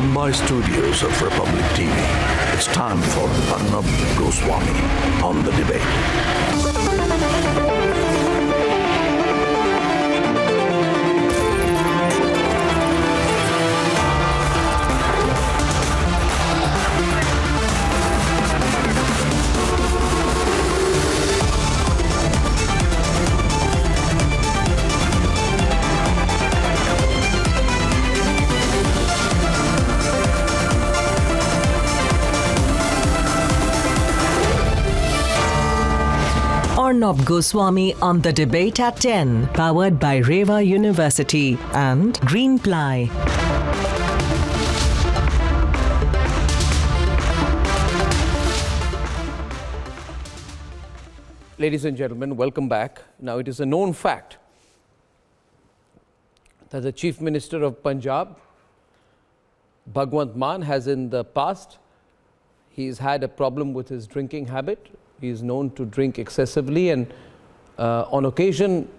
Mumbai studios of Republic TV, it's time for Arnab Goswami on the debate. Arnab Goswami on the debate at 10, powered by Reva University and Greenply. Ladies and gentlemen, welcome back. Now, it is a known fact that the Chief Minister of Punjab, Bhagwant Mann, has in the past, he's had a problem with his drinking habit. He is known to drink excessively and on occasion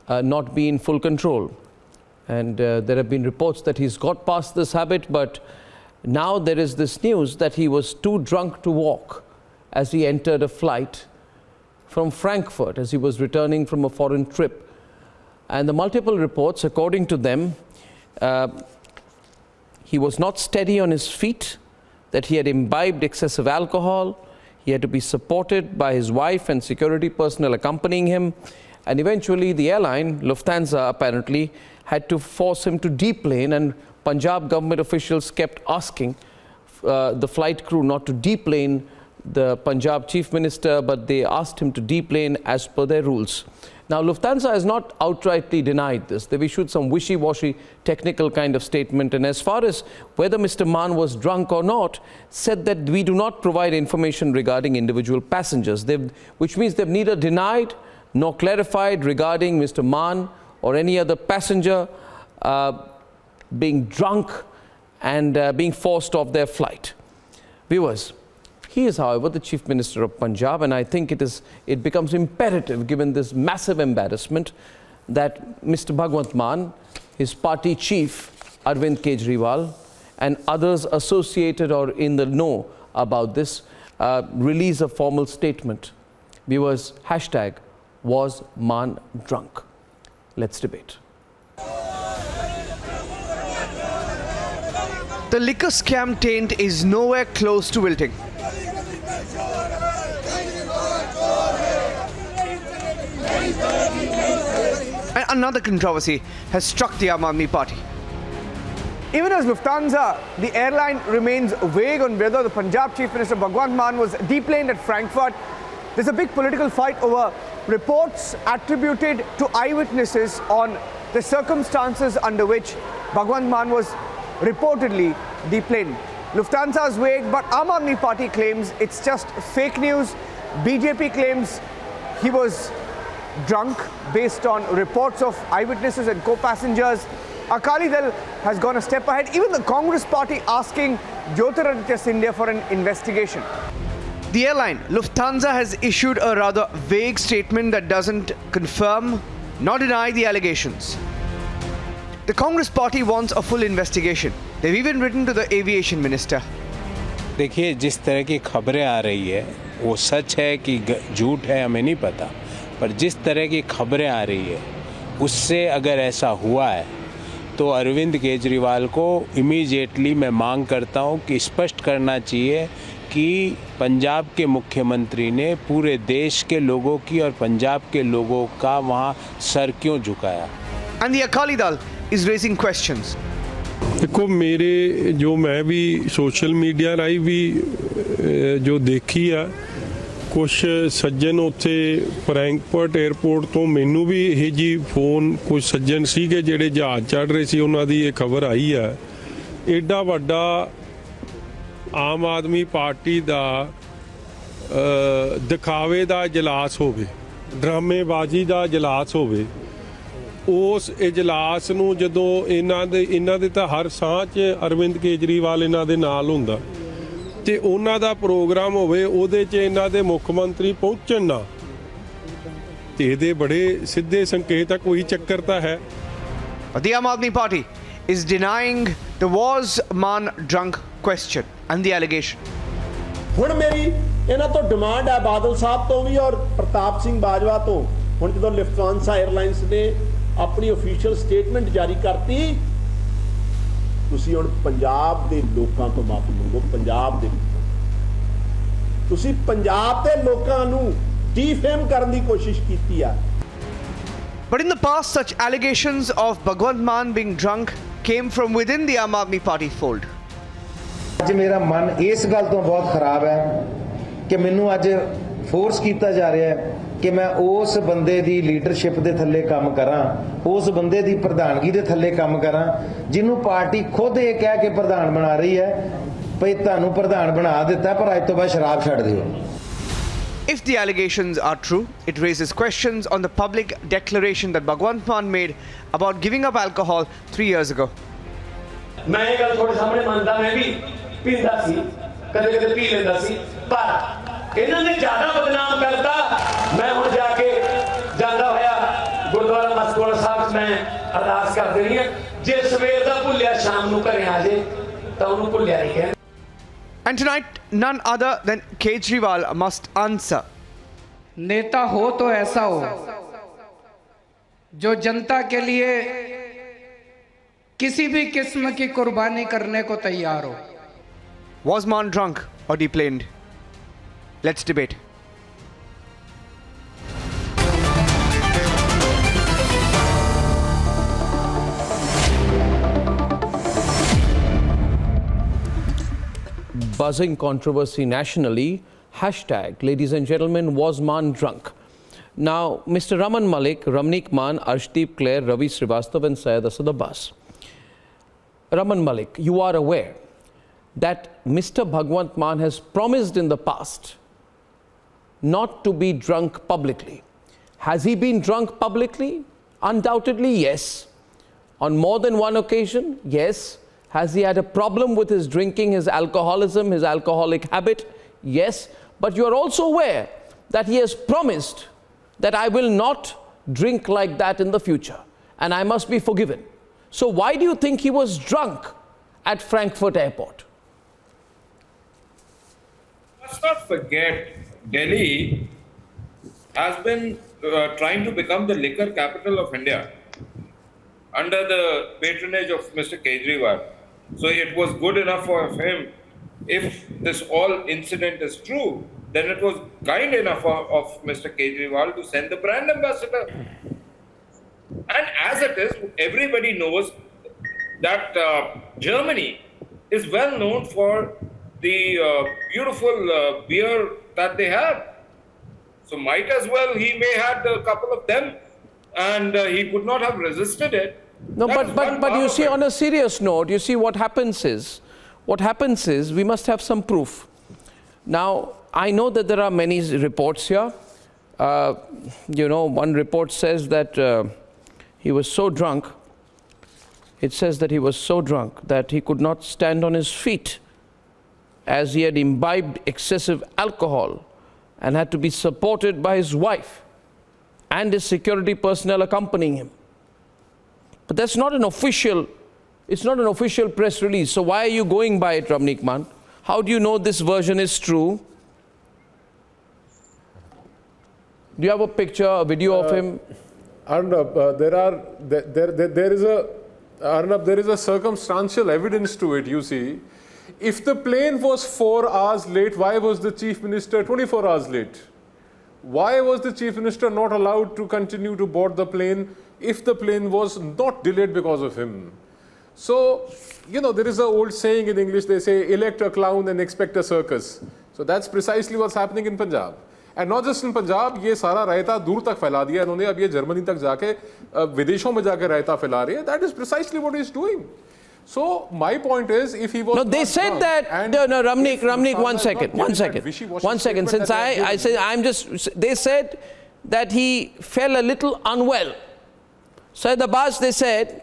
not be in full control. And there have been reports that he's got past this habit, but now there is this news that he was too drunk to walk as he entered a flight from Frankfurt as he was returning from a foreign trip. And the multiple reports, according to them, he was not steady on his feet, that he had imbibed excessive alcohol. He had to be supported by his wife and security personnel accompanying him. And eventually the airline, Lufthansa, apparently had to force him to deplane, and Punjab government officials kept asking the flight crew not to deplane the Punjab Chief Minister, but they asked him to deplane as per their rules. Now, Lufthansa has not outrightly denied this. They've issued some wishy-washy technical kind of statement, and as far as whether Mr. Mann was drunk or not, said that we do not provide information regarding individual passengers, which means they've neither denied nor clarified regarding Mr. Mann or any other passenger being drunk and being forced off their flight. Viewers, he is, however, the Chief Minister of Punjab, and I think it becomes imperative, given this massive embarrassment, that Mr. Bhagwant Mann, his party chief, Arvind Kejriwal, and others associated or in the know about this, release a formal statement. Viewers, hashtag was Mann drunk? Let's debate. The liquor scam taint is nowhere close to wilting. And another controversy has struck the Aam Aadmi Party. Even as Lufthansa, the airline remains vague on whether the Punjab Chief Minister Bhagwant Mann was deplaned at Frankfurt. There's a big political fight over reports attributed to eyewitnesses on the circumstances under which Bhagwant Mann was reportedly deplaned. Lufthansa is vague, but Aam Aadmi Party claims it's just fake news. BJP claims he was drunk based on reports of eyewitnesses and co-passengers. Akali Dal has gone a step ahead. Even the Congress party asking Jyotiraditya Scindia for an investigation. The airline, Lufthansa, has issued a rather vague statement that doesn't confirm nor deny the allegations. The Congress party wants a full investigation. They've even written to the aviation minister. देखिए, जिस तरह की खबरें आ रही है वो सच है कि झूठ है हमें नहीं पता, पर जिस तरह की खबरें आ रही है उससे अगर ऐसा हुआ है तो अरविंद केजरीवाल को इमीडिएटली मैं मांग करता हूं कि स्पष्ट करना चाहिए कि पंजाब के मुख्यमंत्री ने पूरे देश के लोगों की और पंजाब के लोगों का वहां सर क्यों झुकाया. And the Akali Dal is raising questions. देखो, मेरे जो मैं भी सोशल मीडिया राही भी जो देखी आ, कुछ सज्जन उत्थे फ्रैंकफर्ट एयरपोर्ट तो मैनू भी यह जी फोन कुछ सज्जन सीगे जिहड़े जहाज चढ़ रहे सी, उन्हां दी ये खबर आई है. एडा वड्डा आम आदमी पार्टी दा दिखावे दा इजलास होवे, ड्रामेबाजी दा इजलास होवे, उस इजलास नूं जदों इन्हां दे तां हर साह 'च अरविंद केजरीवाल इन्हां दे नाल हुंदा ते उन्हां दा प्रोग्राम होवे, उहदे 'च इन्हां दे मुख मंत्री पहुंचण ना, ते इहदे बड़े सीधे संकेत आ, कोई चक्कर तां है. But the Aam Aadmi Party is denying the was Mann drunk question and the allegation. ਹੁਣ ਮੇਰੀ ਇਹਨਾਂ ਤੋਂ ਡਿਮਾਂਡ ਹੈ ਬਾਦਲ ਸਾਹਿਬ ਤੋਂ ਵੀ ਔਰ ਪ੍ਰਤਾਪ ਸਿੰਘ ਬਾਜਵਾ ਤੋਂ ਹੁਣ ਜਦੋਂ ਲਿਫਟਾਂਸਾ 에ਅਰਲਾਈਨਸ ਨੇ ਆਪਣੀ ਅਫੀਸ਼ੀਅਲ ਸਟੇਟਮੈਂਟ ਜਾਰੀ ਕਰਤੀ ਤੁਸੀਂ ਹੁਣ ਪੰਜਾਬ ਦੇ ਲੋਕਾਂ ਤੋਂ ਮਾਫੀ ਮੰਗੋ ਪੰਜਾਬ ਦੇ ਤੁਸੀਂ ਪੰਜਾਬ ਦੇ ਲੋਕਾਂ ਨੂੰ ਡੀਫੇਮ ਕਰਨ ਦੀ ਕੋਸ਼ਿਸ਼ ਕੀਤੀ ਆ But in the past, such allegations of Bhagwant Mann being drunk came from within the Aam Aadmi Party fold. ਅੱਜ ਮੇਰਾ ਮਨ ਇਸ ਗੱਲ ਤੋਂ ਬਹੁਤ ਖਰਾਬ ਹੈ ਕਿ ਮੈਨੂੰ ਅੱਜ ਫੋਰਸ ਕੀਤਾ ਜਾ ਰਿਹਾ ਹੈ ਕਿ ਮੈਂ ਉਸ ਬੰਦੇ ਦੀ ਲੀਡਰਸ਼ਿਪ ਦੇ ਥੱਲੇ ਕੰਮ ਕਰਾਂ ਉਸ ਬੰਦੇ ਦੀ ਪ੍ਰਧਾਨਗੀ ਦੇ ਥੱਲੇ ਕੰਮ ਕਰਾਂ ਜਿਹਨੂੰ ਪਾਰਟੀ ਖੁਦ ਇਹ ਕਹਿ ਕੇ ਪ੍ਰਧਾਨ ਬਣਾ ਰਹੀ ਹੈ ਭਈ ਤੁਹਾਨੂੰ ਪ੍ਰਧਾਨ ਬਣਾ ਦਿੱਤਾ ਪਰ ਅੱਜ ਤੋਂ ਬਾਅਦ ਸ਼ਰਾਬ ਛੱਡ ਦਿਓ If the allegations are true, it raises questions on the public declaration that Bhagwant Mann made about giving up alcohol 3 years ago. मैं ये गल थोड़े सामने मानता मैं भी पींदा सी कदे पी लेंदा सी पर इन्होंने ज्यादा बदनाम करता मैं हुण जाके जांदा होया गुरुद्वारा मस्कोड़ा साहब मैं अरदास कर देनी है जे सवेर दा भुल्लिया शाम नूं घरे आ जे तां ओनूं भुल्लिया नहीं कहंदे And tonight, none other than Kejriwal must answer. नेता हो तो ऐसा हो जो जनता के लिए किसी भी किस्म की कुर्बानी करने को तैयार हो Was Mann drunk or deplaned? Let's debate. Buzzing controversy nationally, hashtag, ladies and gentlemen, was Mann drunk? Now, Mr. Raman Malik, Ramneek Mann, Arshdeep Clare, Ravi Srivastav and Syed Asad Abbas. Raman Malik, you are aware that Mr. Bhagwant Mann has promised in the past not to be drunk publicly. Has he been drunk publicly? Undoubtedly, yes. On more than one occasion, yes. Has he had a problem with his drinking, his alcoholism, his alcoholic habit? Yes. But you are also aware that he has promised that I will not drink like that in the future and I must be forgiven. So why do you think he was drunk at Frankfurt airport? Let's not forget, Delhi has been trying to become the liquor capital of India under the patronage of Mr. Kejriwal. So it was good enough for him, if this all incident is true, then it was kind enough of Mr. Kejriwal to send the brand ambassador. And as it is, everybody knows that Germany is well known for the beautiful beer that they have. So might as well, he may have a couple of them and he could not have resisted it. No, but you see, on a serious note, you see what happens is we must have some proof. Now, I know that there are many reports here. You know, one report says that he was so drunk. It says that he was so drunk that he could not stand on his feet as he had imbibed excessive alcohol and had to be supported by his wife and his security personnel accompanying him. But that's not an official, it's not an official press release. So why are you going by it, Ramneek Mann? How do you know this version is true? Do you have a picture, a video of him? Arnab, there is a circumstantial evidence to it, you see. If the plane was 4 hours late, why was the Chief Minister 24 hours late? Why was the Chief Minister not allowed to continue to board the plane if the plane was not delayed because of him? So, you know, there is an old saying in English, they say, elect a clown and expect a circus. So that's precisely what's happening in Punjab. And not just in Punjab, ये सारा रायता दूर तक फैला दिया इन्होंने अब ये Germany तक जाके विदेशों में जाके रायता फैला रही है. That is precisely what he's doing. So my point is, if he was no, they said that. No, Ramneek, one second. Since I said they said that he fell a little unwell. Syed Abbas, they said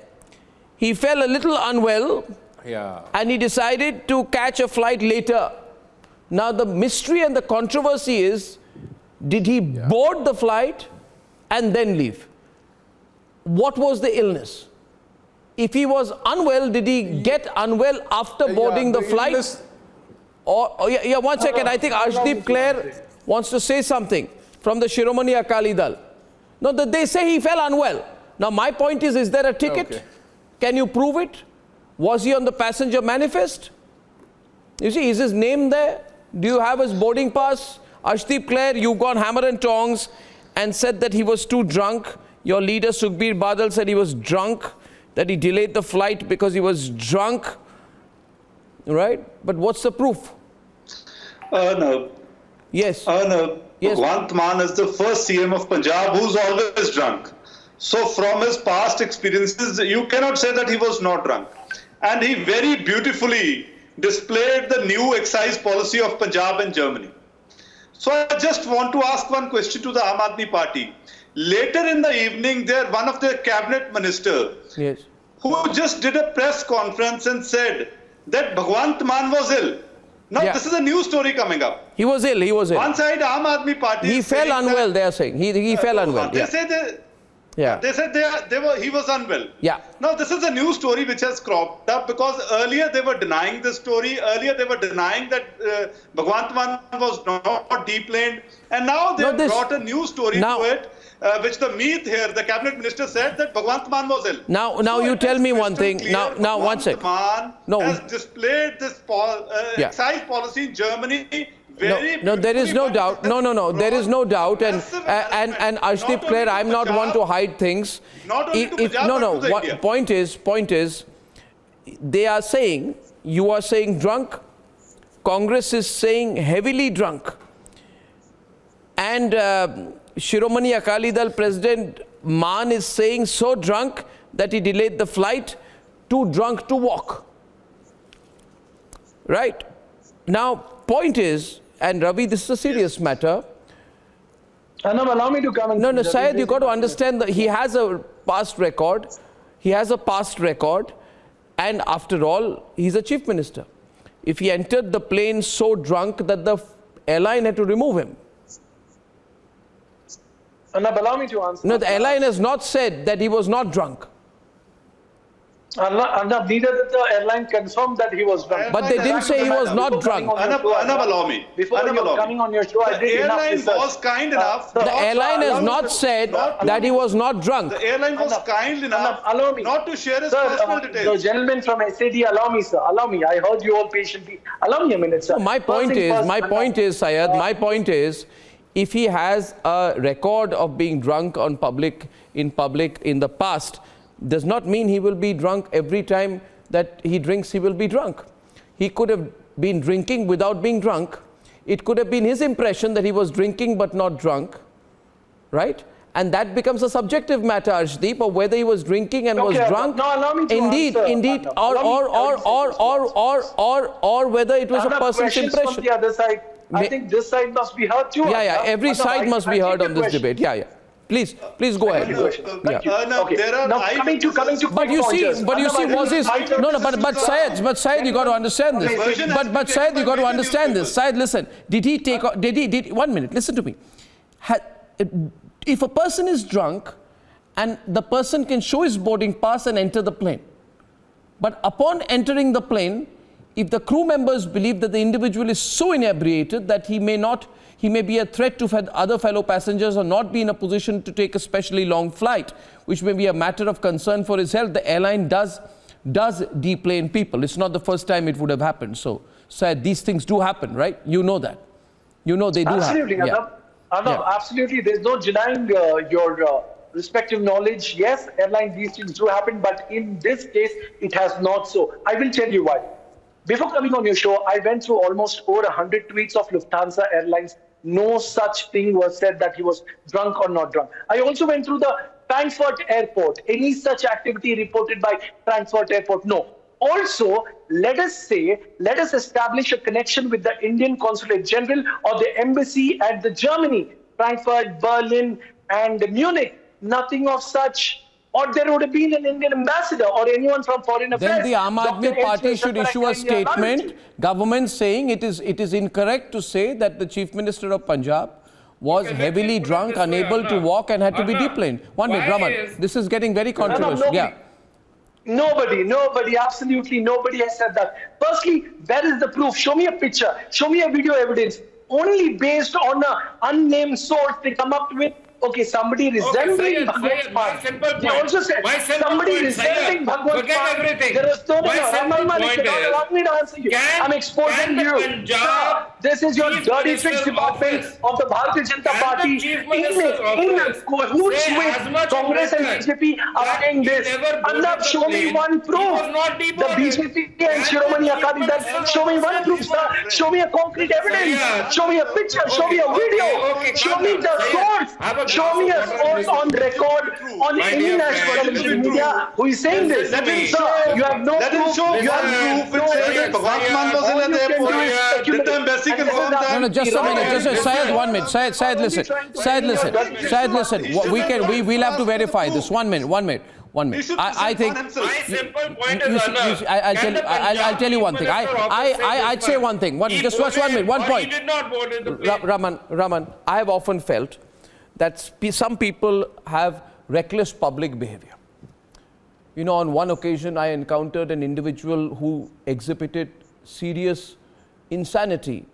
he fell a little unwell. Yeah. And he decided to catch a flight later. Now the mystery and the controversy is, did he board the flight and then leave? What was the illness? If he was unwell, did he get unwell after boarding the flight? Yeah, 1 second. I think Arshdeep Clare wants to say something from the Shiromani Akali Dal. No, they say he fell unwell. Now, my point is there a ticket? Okay. Can you prove it? Was he on the passenger manifest? You see, is his name there? Do you have his boarding pass? Arshdeep Clare, you gone hammer and tongs and said that he was too drunk. Your leader, Sukhbir Badal, said he was drunk, that he delayed the flight because he was drunk. Right? But what's the proof? Arnab. Yes. Arnab. Yes. Bhagwant Mann is the first CM of Punjab who's always drunk. So from his past experiences, you cannot say that he was not drunk. And he very beautifully displayed the new excise policy of Punjab and Germany. So I just want to ask one question to the Aam Aadmi Party. Later in the evening, one of their cabinet minister, who just did a press conference and said that Bhagwant Mann was ill. Now this is a new story coming up. He was ill. He was ill. One side, Aam Aadmi Party. He fell unwell. They are saying he fell unwell. They say they said he was unwell. Yeah. Now this is a new story which has cropped up because earlier they were denying this story. Earlier they were denying that Bhagwant Mann was not deplaned, and now they brought a new story to it, which the cabinet minister said that Bhagwant Mann was ill. Now you tell me one thing. Now 1 second. Mann has displayed this excise policy in Germany. No, there is no doubt. No, there is no doubt. And Arshdeep Clare, I'm not one to hide things. Point is, they are saying, you are saying drunk, Congress is saying heavily drunk. And Shiromani Akali Dal President Mann is saying so drunk that he delayed the flight, too drunk to walk. Right? Now, point is, and Ravi, this is a serious matter. Arnab, allow me to come in. No, Syed, you got to understand that he has a past record. He has a past record. And after all, he's a chief minister. If he entered the plane so drunk that the airline had to remove him. Arnab, allow me to answer. No, the airline has not said that he was not drunk. Arnab, neither did the airline confirm that he was drunk. But they didn't say he was not drunk. Arnab, allow me. Before coming on your show, I did enough research. The airline was kind enough. The airline has not said that he was not drunk. The airline was kind enough not to share his personal details. The gentleman from SAD, allow me, sir. Allow me. I heard you all patiently. Allow me a minute, sir. My point is, Syed, my point is, if he has a record of being drunk in public in the past, does not mean he will be drunk every time that he drinks, he will be drunk. He could have been drinking without being drunk. It could have been his impression that he was drinking but not drunk, right? And that becomes a subjective matter, Arshdeep, of whether he was drinking and was drunk. No, allow me to indeed, or whether it was a person's impression. From the other side. I think this side must be heard too. Every side must be heard on this debate. Please go ahead. Thank you. Now coming to but you see, was his but Syed, you got to understand this. But Syed, you got to understand this. Syed, listen. Did he 1 minute? Listen to me. If a person is drunk, and the person can show his boarding pass and enter the plane, but upon entering the plane, if the crew members believe that the individual is so inebriated that he may be a threat to other fellow passengers or not be in a position to take a specially long flight, which may be a matter of concern for his health, the airline does deplane people. It's not the first time it would have happened. So, these things do happen, right? You know that. You know they do absolutely, happen. Absolutely. There's no denying your respective knowledge. Yes, airline, these things do happen, but in this case, it has not so. I will tell you why. Before coming on your show, I went through almost over 100 tweets of Lufthansa Airlines. No such thing was said that he was drunk or not drunk. I also went through the Frankfurt Airport. Any such activity reported by Frankfurt Airport? No. Also, let us establish a connection with the Indian Consulate General or the embassy at the Germany, Frankfurt, Berlin, and Munich. Nothing of such. Or there would have been an Indian ambassador or anyone from foreign affairs. Then the Aam Aadmi Party should issue a statement, government saying it is incorrect to say that the Chief Minister of Punjab was heavily drunk, unable to walk and had to be deplaned. 1 minute, Raman, this is getting very controversial. Nobody, absolutely nobody has said that. Firstly, where is the proof? Show me a picture. Show me a video evidence. Only based on an unnamed source, they come up with, okay, somebody resembling Bhagwant Mann. They also said somebody resembling Bhagwant Mann. There is no, allow me to answer you. I'm exposing you. Sir, this is your dirty tricks department of the Bharatiya Janata Party. In cahoots with Congress and BJP are saying this. Arnab, show me one proof. The BJP and Shiromani Akali Dal, show me one proof, sir. Show me a concrete evidence. Show me a picture. Show me a video. Show me the source. Show me a source on record on any national television media who is saying this. Sir, you have no proof. You have no evidence. All you can do is speculate. No, just a minute. Syed, 1 minute. Syed, listen. Syed, listen. We'll have to verify this. 1 minute. I think. My simple point is, I'll tell you one thing. I'd say one thing. Just 1 minute. 1 point. He did not vote in the plane. Raman, I have often felt that some people have reckless public behavior. You know, on one occasion, I encountered an individual who exhibited serious insanity.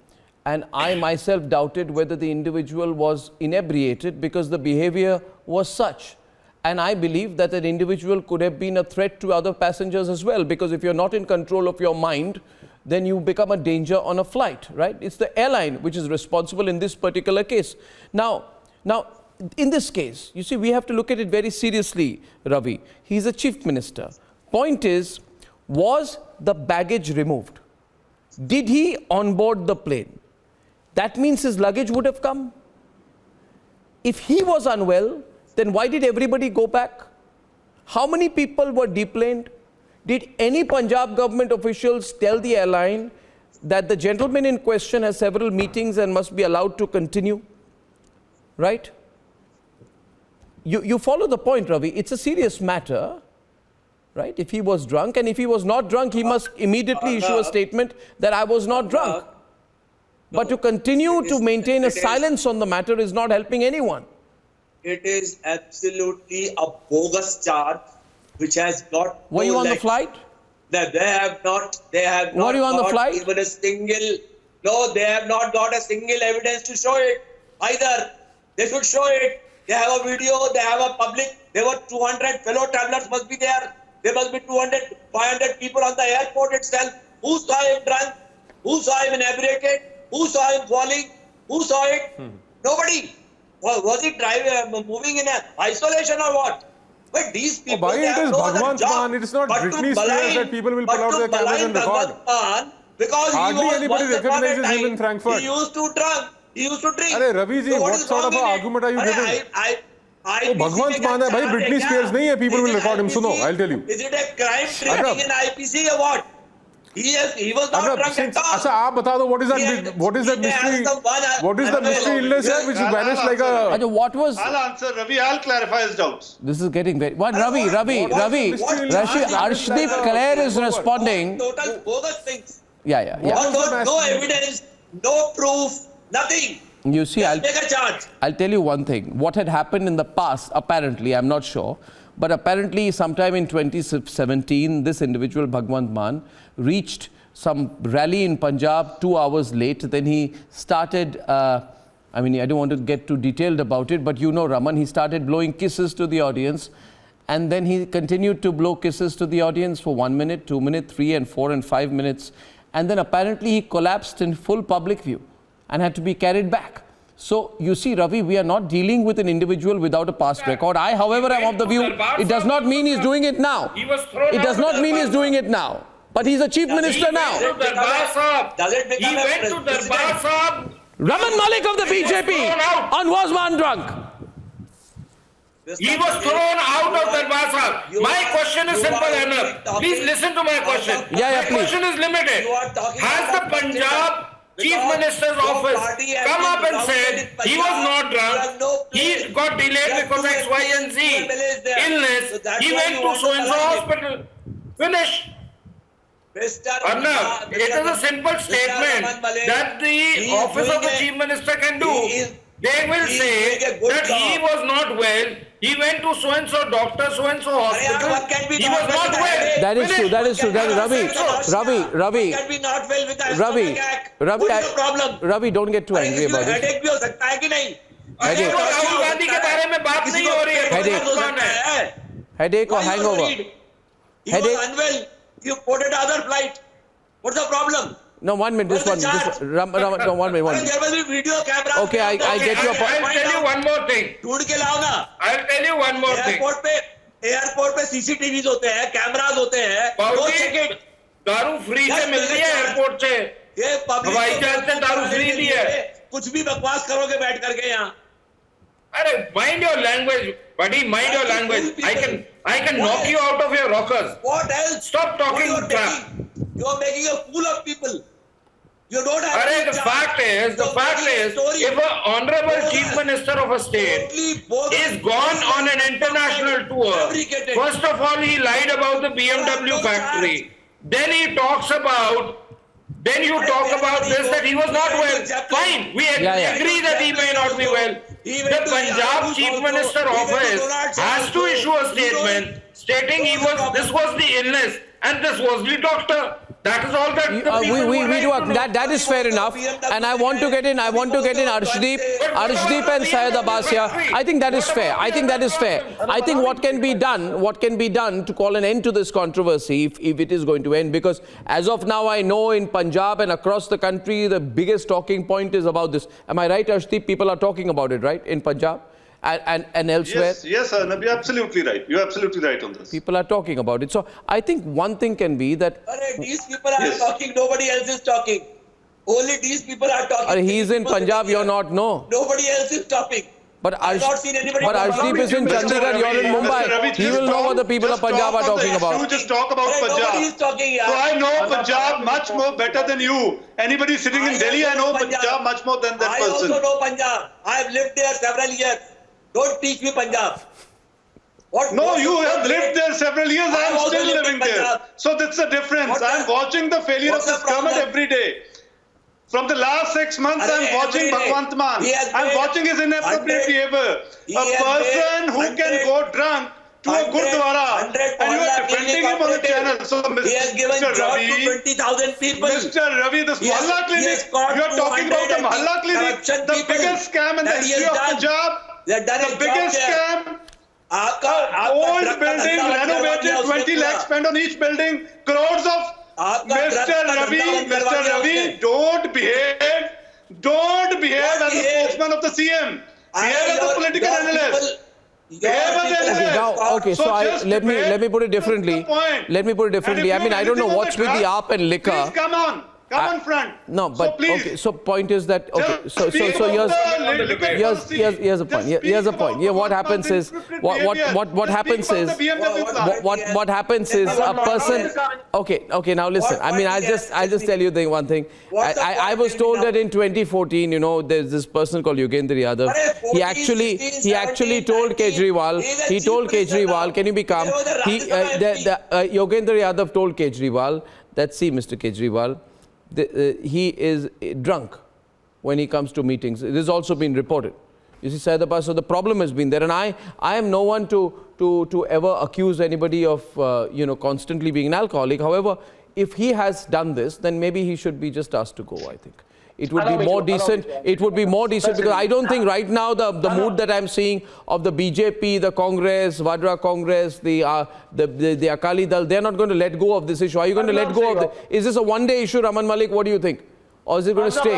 And I myself doubted whether the individual was inebriated because the behavior was such. And I believe that an individual could have been a threat to other passengers as well, because if you're not in control of your mind, then you become a danger on a flight, right? It's the airline which is responsible in this particular case. Now, in this case, you see, we have to look at it very seriously, Ravi. He's a chief minister. Point is, was the baggage removed? Did he onboard the plane? That means his luggage would have come. If he was unwell, then why did everybody go back? How many people were deplaned? Did any Punjab government officials tell the airline that the gentleman in question has several meetings and must be allowed to continue? Right? You follow the point, Ravi. It's a serious matter, right? If he was drunk, and if he was not drunk, he must immediately issue a statement that I was not drunk. But to continue to maintain a silence on the matter is not helping anyone. It is absolutely a bogus charge which has got. Were you on the flight? They have not. Were you on the flight? Even a single. No, they have not got a single evidence to show it either. They should show it. They have a video. They have a public. There were 200 fellow travelers must be there. There must be 200, 500 people on the airport itself. Who saw him drunk? Who saw him inebriated? Who saw him falling? Who saw it? Nobody. Was he moving in isolation or what? But these people, it is Bhagwant Mann. It is not Britney Spears that people will pull out their cameras and record. Because hardly anybody recognizes him in Frankfurt. He used to drink. Arey Ravi ji, what sort of an argument are you giving? Bhagwant Mann hai, bhai, Britney Spears nahi hai, people will record him. Suno, I'll tell you. Is it a crime treating in IPC or what? He was not drunk at all. Acha, aap bata do, what is that mystery? What is the mystery illness here which vanished like a... What was... I'll answer, Ravi. I'll clarify his doubts. This is getting very... What, Ravi, Arshdeep Clare is responding. Total bogus things. Yeah. No evidence, no proof, nothing. You see, I'll take a charge. I'll tell you one thing. What had happened in the past, apparently, I'm not sure, but apparently sometime in 2017, this individual, Bhagwant Mann, reached some rally in Punjab 2 hours late. Then he started, I don't want to get too detailed about it, but you know, Raman, he started blowing kisses to the audience. And then he continued to blow kisses to the audience for 1 minute, 2 minutes, 3 and 4 and 5 minutes. And then apparently he collapsed in full public view and had to be carried back. So, you see, Ravi, we are not dealing with an individual without a past record. I, however, am of the view, it does not mean he's doing it now. It does not mean he's doing it now. But he's a chief minister now. He went to Darbar Sahab. Raman Malik of the BJP. On was Mann drunk? He was thrown out of Darbar Sahab. My question is simple, Arnab. Please listen to my question. My question is limited. Has the Punjab Chief Minister's office come up and said he was not drunk, he got delayed because X, Y and Z illness, he went to so-and-so hospital. Finish. Arnab, it is a simple statement that the office of the Chief Minister can do. They will say that he was not well, He went to so-and-so doctor, so-and-so hospital. He was not well. That is true. That is true. That is Ravi. Can be not well with a stomach ache. What is the problem? Ravi, don't get too angry about it. Headache भी हो सकता है कि नहीं? अरे वो राहुल गांधी के बारे में बात नहीं हो रही है. Headache or hangover? He was unwell. You boarded other flight. What's the problem? No, 1 minute. This one. No, 1 minute. There will be video camera. Okay, I get your point. I'll tell you one more thing. ढूंढ के लाओ ना. I'll tell you one more thing. Airport पे CCTVs होते हैं, cameras होते हैं. Don't check it. दारू फ्री से मिलती है एयरपोर्ट से. ये पब्लिक हवाई जहाज से दारू फ्री दी है. कुछ भी बकवास करोगे बैठ करके यहाँ. अरे mind your language, buddy. Mind your language. I can knock you out of your rockers. What else? Stop talking crap. You are making a fool of people. You don't have. The fact is, if an honorable chief minister of a state is gone on an international tour, first of all he lied about the BMW factory. Then he talks about. Then you talk about this that he was not well. Fine, we agree that he may not be well. The Punjab Chief Minister office has to issue a statement stating this was the illness and this was the doctor. That is all that we do. That is fair enough. And I want to get in Arshdeep and Syed Abbas here. I think that is fair. I think what can be done to call an end to this controversy if it is going to end, because as of now I know in Punjab and across the country the biggest talking point is about this. Am I right, Arshdeep? People are talking about it, right, in Punjab? And elsewhere? Yes, Arnab, you're absolutely right. You're absolutely right on this. People are talking about it. So I think one thing can be that... These people are talking, nobody else is talking. Only these people are talking. He's in Punjab, you're not, no. Nobody else is talking. But Arshdeep is in Chandigarh, you're in Mumbai. He will know what the people of Punjab are talking about. You just talk about Punjab. Nobody is talking, so I know Punjab much more better than you. Anybody sitting in Delhi, I know Punjab much more than that person. I also know Punjab. I have lived there several years. Don't teach me Punjab. No, you have lived there several years. I am still living there. So that's the difference. I am watching the failure of this government every day. From the last 6 months, I am watching Bhagwant Mann. I am watching his inappropriate behavior. A person who can go drunk to a Gurdwara and you are defending him on the channel. So, he has given job to 20,000 people. Mr. Ravi, this Mahalla Clinic, you are talking about the Mahalla Clinic, the biggest scam in the history of Punjab. The biggest scam. Old building, renovated, 20 lakhs spent on each building, crores of. Mr. Ravi, don't behave as a spokesman of the CM. Behave as a political analyst. Let me put it differently. I mean, I don't know what's with the AAP and liquor. Please come on front. No, but okay. So point is that So here's a point. Here's a point. Yeah, what happens is what happens is a person. Okay. Now listen. I mean, I'll just tell you one thing. I was told that in 2014, there's this person called Yogendra Yadav. He actually told Kejriwal. He told Kejriwal, can you be calm? Yogendra Yadav told Kejriwal that, see, Mr. Kejriwal, he is drunk when he comes to meetings. It has also been reported. You see, Syed Abbas, so the problem has been there, and I am no one to ever accuse anybody of constantly being an alcoholic. However, if he has done this, then maybe he should be just asked to go, I think. It would be more decent. It would be more decent, because I don't think right now the mood that I'm seeing of the BJP, the Congress, Vadra Congress, the Akali Dal, they're not going to let go of this issue. Are you going to let go of it? Is this a one-day issue, Raman Malik? What do you think? Or is it going to stay?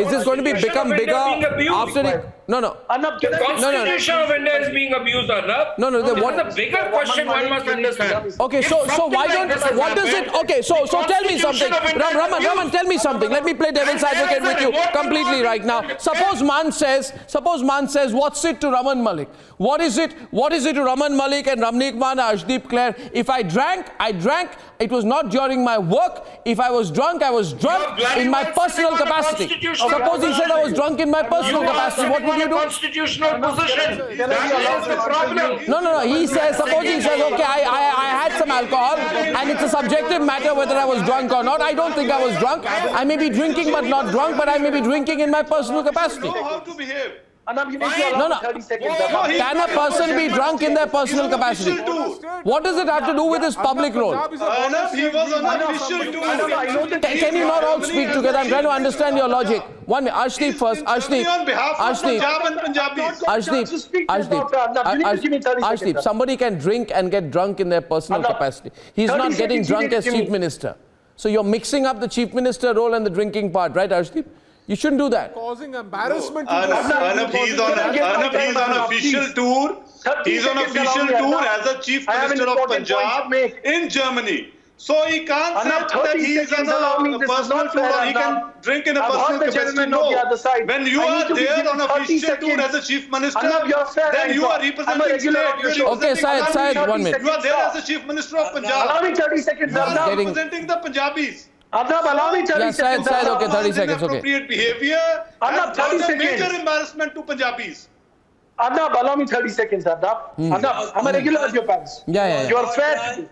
Is this going to become bigger after the... No. The Constitution of India is being abused, Arnab. No. That's a bigger question one must understand. Okay, so why don't... What does it... Okay, so tell me something. Raman, tell me something. Let me play devil's advocate with you completely right now. Suppose Mann says, what's it to Raman Malik? What is it to Raman Malik and Ramnik Mann and Arshdeep Clare? If I drank. It was not during my work. If I was drunk, I was drunk in my personal capacity. Suppose he said I was drunk in my personal capacity. What would you do? Constitutional position. That is the problem. No. Suppose he says, okay, I had some alcohol and it's a subjective matter whether I was drunk or not. I don't think I was drunk. I may be drinking but not drunk, but I may be drinking in my personal capacity. You know how to behave. Arnab, you need to allow No, me 30 seconds. Can a person be drunk in their personal capacity? What does it have to do with his public role? Arnab, he was on official tour. Can you not all speak together? I'm trying to understand your logic. One minute, Arshdeep first. Arshdeep. On behalf of Punjab and Punjabis. Arshdeep, somebody can drink and get drunk in their personal capacity. He's not getting drunk as chief minister. So you're mixing up the chief minister role and the drinking part, right, Arshdeep? You shouldn't do that. Causing embarrassment. Arnab, he's on official tour. He's on official tour as a chief minister of Punjab in Germany. So he can't say that he is on a personal tour or he can drink in a personal capacity. No. When you are there on official tour as a chief minister, then you are representing state. Okay, Syed, 1 minute. You are there as the chief minister of Punjab. Allow me 30 seconds. You are representing the Punjabis. Arnab, allow me 30 seconds. Syed, okay, 30 seconds, okay. Inappropriate behavior Arnab, 30 has caused a seconds. major embarrassment to Punjabis. Arnab, allow me 30 seconds, Arnab. Arnab, I'm a regular at your pants. Yeah. You are fair.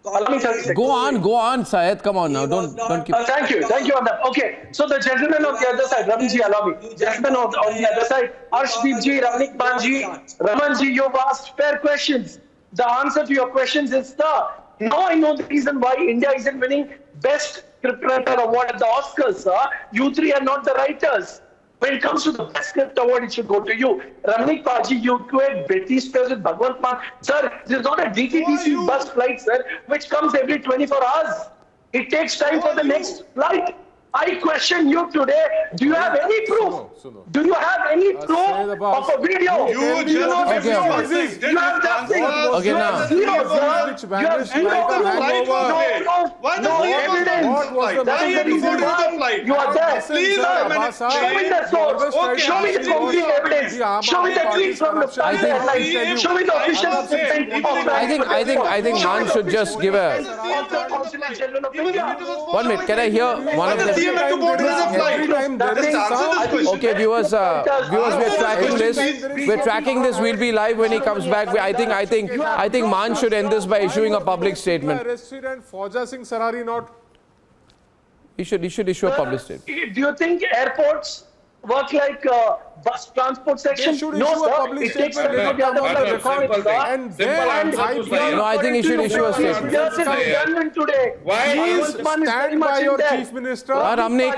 Allow me 30 seconds. Go on, Syed. Come on now. Don't keep. Thank you, Arnab. Okay, so the gentleman on the other side, Ramanji, allow me. Gentleman on the other side, Arshdeep ji, Ramnik Manji, Ramanji, you've asked fair questions. The answer to your questions is now I know the reason why India isn't winning Best Scriptwriter Award at the Oscars, sir. You three are not the writers. When it comes to the Best Script Award, it should go to you. Ramnik Paji, you equate Britney Spears with Bhagwant Mann. Sir, this is not a DTTC bus flight, sir, which comes every 24 hours. It takes time for the next flight. I question you today. Do you have any proof? Do you have any proof of a video? You just You have nothing. Okay, now. Zero, sir. You have zero proof. No evidence. That is the reason why you are there. Show me the source. Show me the concrete evidence. Show me the tweet from the Prime Airline. Show me the official statement of I think Mann should just give a. 1 minute. Can I hear one of them? Okay, viewers, we are tracking this. We're tracking this. We'll be live when he comes back. I think Mann should end this by issuing a public statement. He should issue a public statement. Do you think airports work like bus transport section? No, sir. It takes time to gather the economics, sir. No, I think he should issue a statement. Please stand by your chief minister. Ramnik.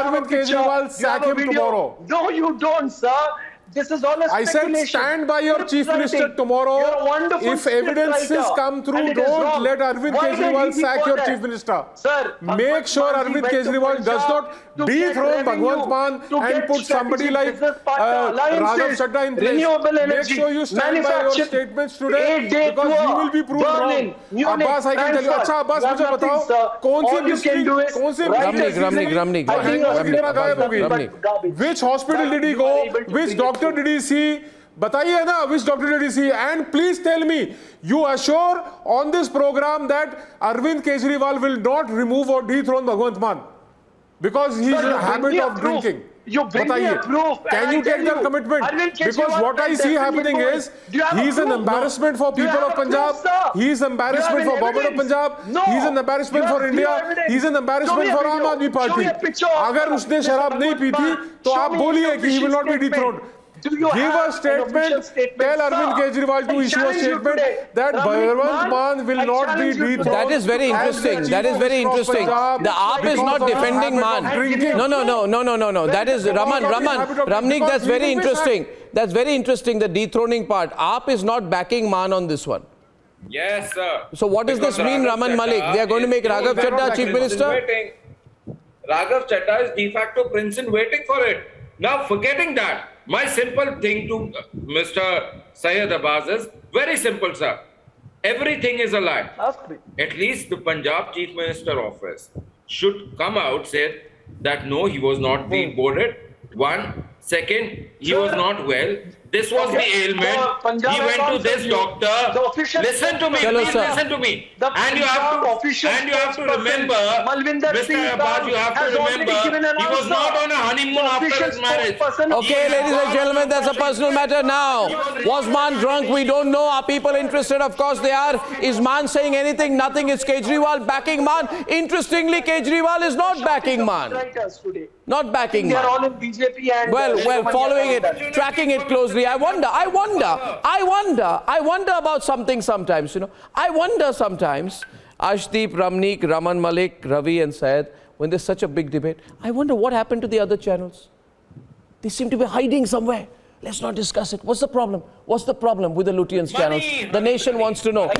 Arvind Kejriwal sack him tomorrow. No, you don't, sir. This is all a I said stand by your chief minister tomorrow. If evidences come through, don't let Arvind Kejriwal sack your chief minister. Sir, make sure Arvind Kejriwal does not dethrone Bhagwant Mann and put somebody like Raghav Chadha in place. Make sure you stand by your statements today because you will be proved wrong. Abbas, I can tell you. अच्छा Abbas, मुझे बताओ कौन सी district Ramnik. Which hospital did he go? Which doctor did he see? बताइए ना, which doctor did he see? And please tell me, you assure on this program that Arvind Kejriwal will not remove or dethrone Bhagwant Mann because he is in a habit of drinking. You bring me a proof. Can you take that commitment? Because what I see happening is he is an embarrassment for people of Punjab. He is embarrassment for government of Punjab. He is an embarrassment for India. He is an embarrassment for Aam Aadmi Party. अगर उसने शराब नहीं P थी, तो आप बोलिए कि he will not be dethroned. Give a statement. Tell Arvind Kejriwal to issue a statement that Bhagwant Mann will not be dethroned. That is very interesting. That is very interesting. The AAP is not defending Mann. No. That is Ramnik. That's very interesting. That's very interesting. The dethroning part. AAP is not backing Mann on this one. Yes, sir. So what does this mean, Raman Malik? They are going to make Raghav Chadha chief minister? Raghav Chadha is de facto prince in waiting for it. Now, forgetting that, my simple thing to Mr. Syed Abbas is very simple, sir. Everything is a lie. At least the Punjab Chief Minister office should come out, say that no, he was not being boarded. One. Second, he was not well. This was the ailment. He went to this doctor. Listen to me, please listen to me. And you have to remember, Mr. Abbas, you have to remember, he was not on a honeymoon after his marriage. Okay, ladies and gentlemen, that's a personal matter now. Was Mann drunk? We don't know. Are people interested? Of course they are. Is Mann saying anything? Nothing. Is Kejriwal backing Mann? Interestingly, Kejriwal is not backing Mann. Not backing Mann. They are all in BJP and well, following it, tracking it closely. I wonder about something sometimes, you know. I wonder sometimes, Ashdeep, Ramnik, Raman Malik, Ravi and Syed, when there's such a big debate, I wonder what happened to the other channels. They seem to be hiding somewhere. Let's not discuss it. What's the problem? What's the problem with the Lutyens channels? The nation wants to know.